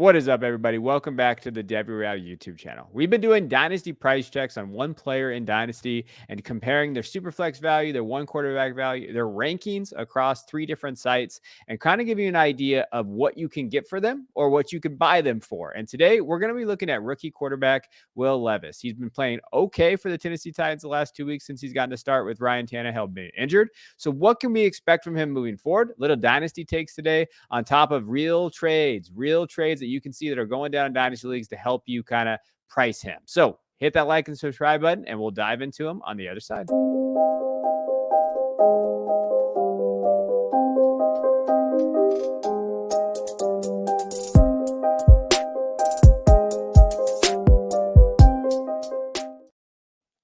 What is up, everybody? Welcome back to the Debbie Real YouTube channel. We've been doing Dynasty price checks on one player in Dynasty and comparing their Superflex value, their one quarterback value, their rankings across 3 different sites, and kind of giving you an idea of what you can get for them or what you could buy them for. And today we're going to be looking at rookie quarterback Will Levis. He's been playing okay for the Tennessee Titans the last 2 weeks since he's gotten to start with Ryan Tannehill being injured. So what can we expect from him moving forward? Little Dynasty takes today on top of real trades that you can see that are going down in Dynasty Leagues to help you kind of price him. So hit that like and subscribe button, and we'll dive into him on the other side.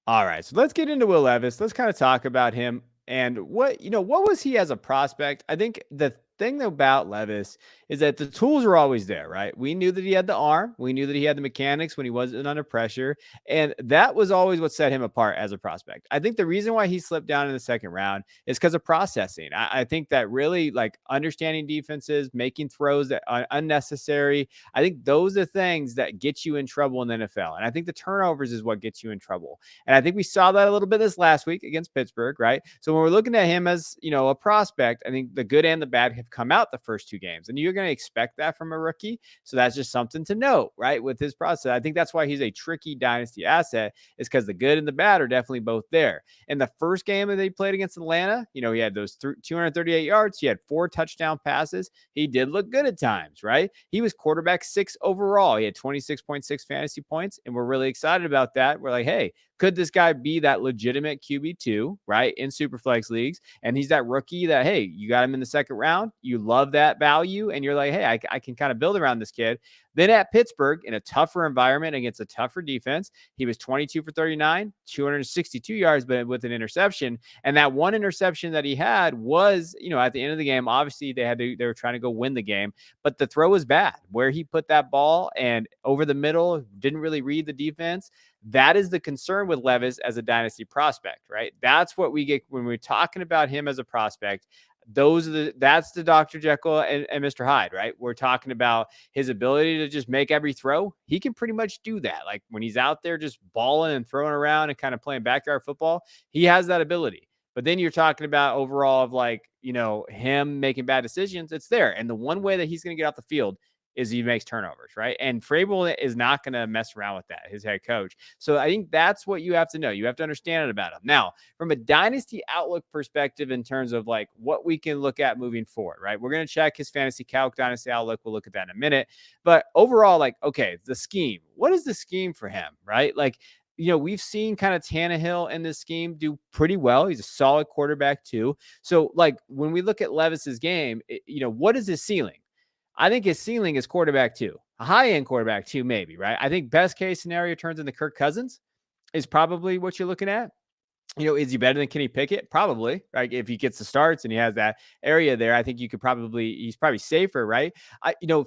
All right, so let's get into Will Levis. Let's kind of talk about him and what was he as a prospect? I think the thing about Levis is that the tools are always there, right? We knew that he had the arm. We knew that he had the mechanics when he wasn't under pressure. And that was always what set him apart as a prospect. I think the reason why he slipped down in the second round is because of processing. I think that really like understanding defenses, making throws that are unnecessary. I think those are things that get you in trouble in the NFL. And I think the turnovers is what gets you in trouble. And I think we saw that a little bit this last week against Pittsburgh, right? So when we're looking at him as, a prospect, I think the good and the bad have come out the first 2 games. And you're going to expect that from a rookie. So that's just something to note, right? With his process. I think that's why he's a tricky dynasty asset, is because the good and the bad are definitely both there. In the first game that they played against Atlanta, he had those 238 yards. He had 4 touchdown passes. He did look good at times, right? He was quarterback 6 overall. He had 26.6 fantasy points. And we're really excited about that. We're like, hey, could this guy be that legitimate QB2, right, in Superflex leagues? And he's that rookie that, hey, you got him in the second round. You love that value. And you're like, hey, I can kind of build around this kid. Then at Pittsburgh, in a tougher environment against a tougher defense, he was 22 for 39, 262 yards, but with an interception. And that one interception that he had was, at the end of the game, obviously they were trying to go win the game, but the throw was bad. Where he put that ball and over the middle, didn't really read the defense. That is the concern with Levis as a dynasty prospect, right? That's what we get when we're talking about him as a prospect. That's the Dr. Jekyll and Mr. Hyde, right? We're talking about his ability to just make every throw. He can pretty much do that. Like when he's out there just balling and throwing around and kind of playing backyard football, he has that ability. But then you're talking about overall of like, him making bad decisions. It's there. And the one way that he's going to get off the field is he makes turnovers, right? And Vrabel is not going to mess around with that, his head coach. So I think that's what you have to know. You have to understand it about him. Now, from a Dynasty Outlook perspective, in terms of like what we can look at moving forward, right? We're going to check his fantasy calc Dynasty Outlook. We'll look at that in a minute. But overall, like, okay, the scheme. What is the scheme for him, right? Like, we've seen kind of Tannehill in this scheme do pretty well. He's a solid quarterback too. So like when we look at Levis's game, what is his ceiling? I think his ceiling is quarterback 2, a high-end quarterback 2, maybe, right? I think best case scenario turns into Kirk Cousins is probably what you're looking at. Is he better than Kenny Pickett? Probably, right? If he gets the starts and he has that area there, I think he's probably safer, right?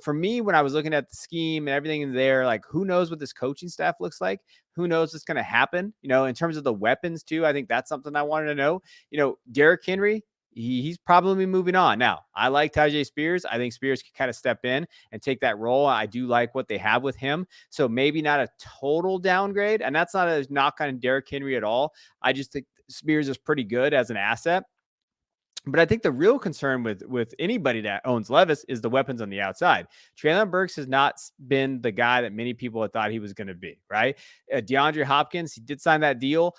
For me, when I was looking at the scheme and everything in there, like who knows what this coaching staff looks like? Who knows what's going to happen? In terms of the weapons too, I think that's something I wanted to know. Derrick Henry, he's probably moving on. Now, I like Tyjae Spears. I think Spears can kind of step in and take that role. I do like what they have with him. So maybe not a total downgrade. And that's not a knock on Derrick Henry at all. I just think Spears is pretty good as an asset. But I think the real concern with anybody that owns Levis is the weapons on the outside. Treylon Burks has not been the guy that many people had thought he was going to be, right? DeAndre Hopkins, he did sign that deal.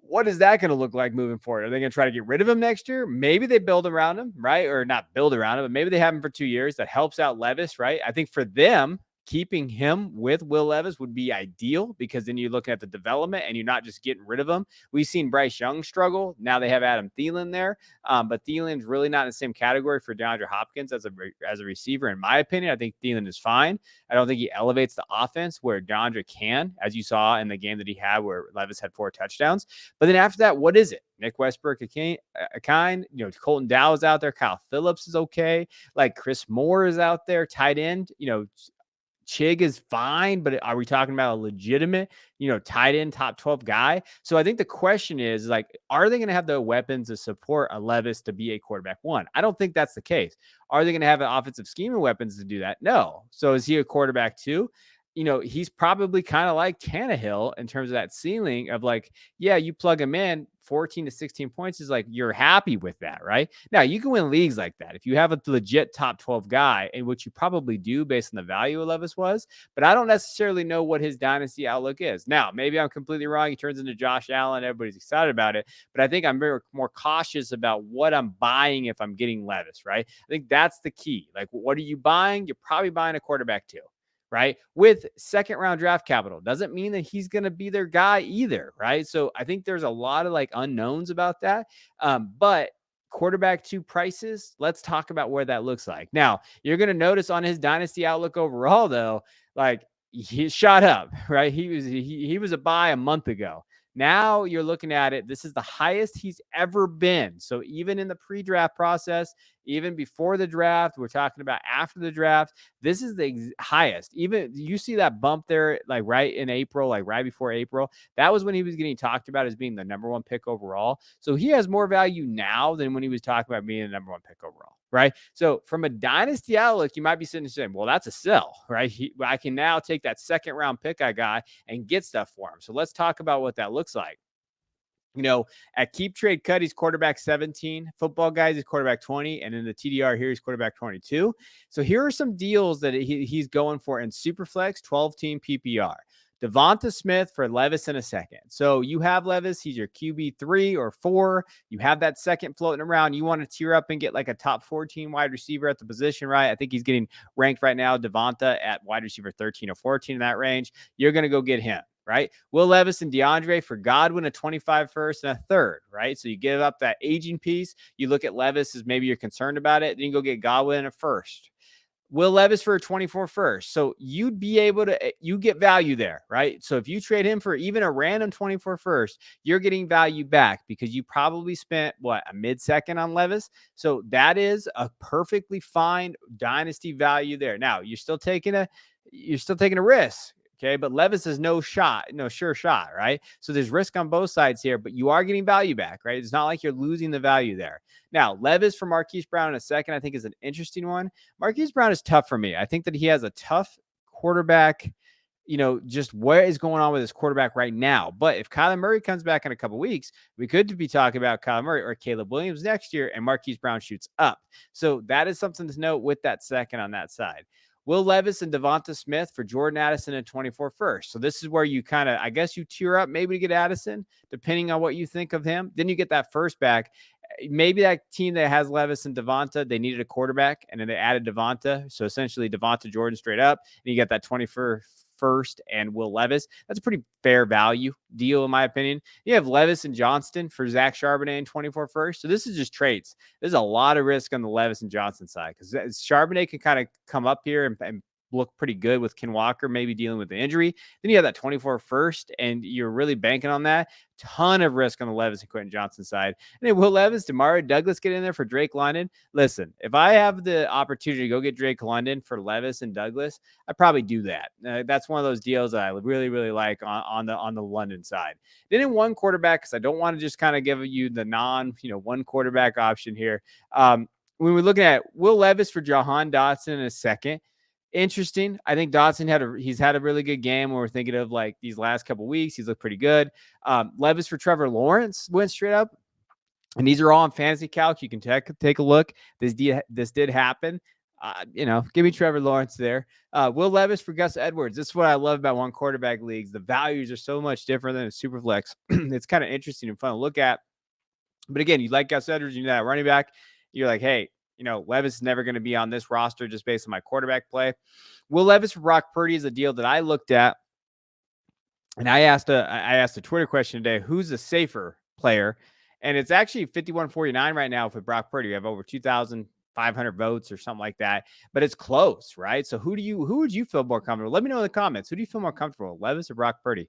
What is that going to look like moving forward? Are they going to try to get rid of him next year? Maybe they build around him, right? Or not build around him, but maybe they have him for 2 years. That helps out Levis, right? I think for them, keeping him with Will Levis would be ideal because then you're looking at the development and you're not just getting rid of him. We've seen Bryce Young struggle. Now they have Adam Thielen there, but Thielen's really not in the same category for DeAndre Hopkins as a receiver. In my opinion, I think Thielen is fine. I don't think he elevates the offense where DeAndre can, as you saw in the game that he had where Levis had 4 touchdowns. But then after that, what is it? Nick Westbrook, a kind, Colton Dow is out there. Kyle Phillips is okay. Like Chris Moore is out there, tight end, Chig is fine, but are we talking about a legitimate, tight end top 12 guy? So I think the question is like, are they going to have the weapons to support a Levis to be a quarterback one? I don't think that's the case. Are they going to have an offensive scheme and weapons to do that? No. So is he a quarterback two? He's probably kind of like Tannehill in terms of that ceiling of like, yeah, you plug him in 14 to 16 points is like, you're happy with that, right? Now you can win leagues like that. If you have a legit top 12 guy, and which you probably do based on the value of Levis was, but I don't necessarily know what his dynasty outlook is. Now, maybe I'm completely wrong. He turns into Josh Allen. Everybody's excited about it, but I think I'm more cautious about what I'm buying if I'm getting Levis, right? I think that's the key. Like, what are you buying? You're probably buying a quarterback too, right? With second round draft capital. Doesn't mean that he's going to be their guy either, right? So I think there's a lot of like unknowns about that. But quarterback two prices, let's talk about where that looks like. Now, you're going to notice on his dynasty outlook overall, though, like he shot up, right? He was a buy a month ago. Now you're looking at it. This is the highest he's ever been. So even in the pre-draft process, even before the draft, we're talking about after the draft, this is the highest. Even you see that bump there, like right in April, like right before April. That was when he was getting talked about as being the number one pick overall. So he has more value now than when he was talking about being the number one pick overall, right? So from a dynasty outlook, you might be sitting and saying, well, that's a sell, right? I can now take that second round pick I got and get stuff for him. So let's talk about what that looks like. At Keep Trade Cut, he's quarterback 17. Football Guys, he's quarterback 20. And in the TDR here, he's quarterback 22. So here are some deals that he's going for in Superflex, 12-team PPR. Devonta Smith for Levis in a second. So you have Levis, he's your QB 3 or 4. You have that second floating around. You want to tier up and get like a top 14 wide receiver at the position, right? I think he's getting ranked right now, Devonta, at wide receiver 13 or 14 in that range. You're going to go get him, right? Will Levis and DeAndre for Godwin, a 25 first and a third, right? So you give up that aging piece. You look at Levis as maybe you're concerned about it. Then you go get Godwin a first. Will Levis for a 24 first. So you'd be able to, you get value there, right? So if you trade him for even a random 24 first, you're getting value back because you probably spent a mid-second on Levis. So that is a perfectly fine dynasty value there. Now you're still taking a risk. Okay, but Levis is no sure shot, right? So there's risk on both sides here, but you are getting value back, right? It's not like you're losing the value there. Now, Levis for Marquise Brown in a second, I think is an interesting one. Marquise Brown is tough for me. I think that he has a tough quarterback, just what is going on with his quarterback right now. But if Kyler Murray comes back in a couple weeks, we could be talking about Kyler Murray or Caleb Williams next year, and Marquise Brown shoots up. So that is something to note with that second on that side. Will Levis and Devonta Smith for Jordan Addison and 24 first. So this is where you kind of, I guess you tier up maybe to get Addison, depending on what you think of him. Then you get that first back. Maybe that team that has Levis and Devonta, they needed a quarterback, and then they added Devonta. So essentially Devonta Jordan straight up, and you get that 24 first and Will Levis. That's a pretty fair value deal, in my opinion. You have Levis and Johnston for Zach Charbonnet and 24 first. So this is just traits. There's a lot of risk on the Levis and Johnston side because Charbonnet can kind of come up here and look pretty good with Ken Walker maybe dealing with the injury. Then you have that 24 first, and you're really banking on that. Ton of risk on the Levis and Quentin Johnson side. And then Will Levis, Demario Douglas get in there for Drake London. Listen, if I have the opportunity to go get Drake London for Levis and Douglas, I probably do that. That's one of those deals that I really, really like on the London side. Then in one quarterback, because I don't want to just kind of give you the one quarterback option here. When we're looking at Will Levis for Jahan Dotson in a second, interesting. I think Dotson he's had a really good game when we're thinking of like these last couple weeks. He's looked pretty good. Levis for Trevor Lawrence went straight up. And these are all on Fantasy Calc. You can take a look. This did happen. Give me Trevor Lawrence there. Will Levis for Gus Edwards. This is what I love about one quarterback leagues. The values are so much different than a Superflex. It's kind of interesting and fun to look at. But again, you like Gus Edwards, you know that running back. You're like, hey, Levis is never going to be on this roster just based on my quarterback play. Will Levis for Brock Purdy is a deal that I looked at. And I asked a Twitter question today, who's the safer player? And it's actually 51-49 right now for Brock Purdy. We have over 2,500 votes or something like that, but it's close, right? So who would you feel more comfortable? Let me know in the comments. Who do you feel more comfortable, Levis or Brock Purdy?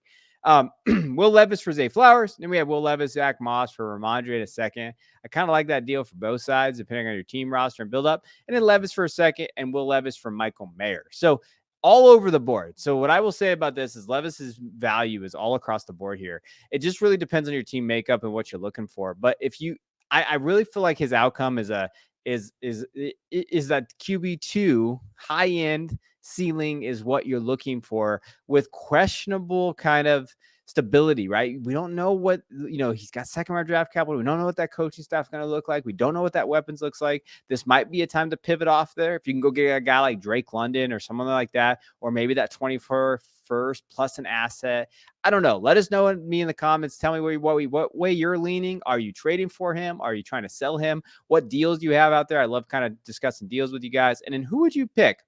Will Levis for Zay Flowers. Then we have Will Levis, Zach Moss for Ramondre in a second. I kind of like that deal for both sides, depending on your team roster and build up. And then Levis for a second and Will Levis for Michael Mayer. So all over the board. So what I will say about this is Levis's value is all across the board here. It just really depends on your team makeup and what you're looking for. But if you, I really feel like his outcome is that QB2 high end ceiling is what you're looking for with questionable kind of stability, right? We don't know what, he's got second round draft capital. We don't know what that coaching staff is going to look like. We don't know what that weapons looks like. This might be a time to pivot off there. If you can go get a guy like Drake London or someone like that, or maybe that 24 first plus an asset. I don't know. Let us know me in the comments. Tell me what way you're leaning. Are you trading for him? Are you trying to sell him? What deals do you have out there? I love kind of discussing deals with you guys. And then who would you pick?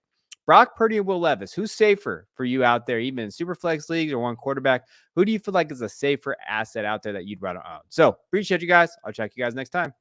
Brock Purdy and Will Levis. Who's safer for you out there, even in Superflex leagues or one quarterback? Who do you feel like is a safer asset out there that you'd rather own? So appreciate you guys. I'll check you guys next time.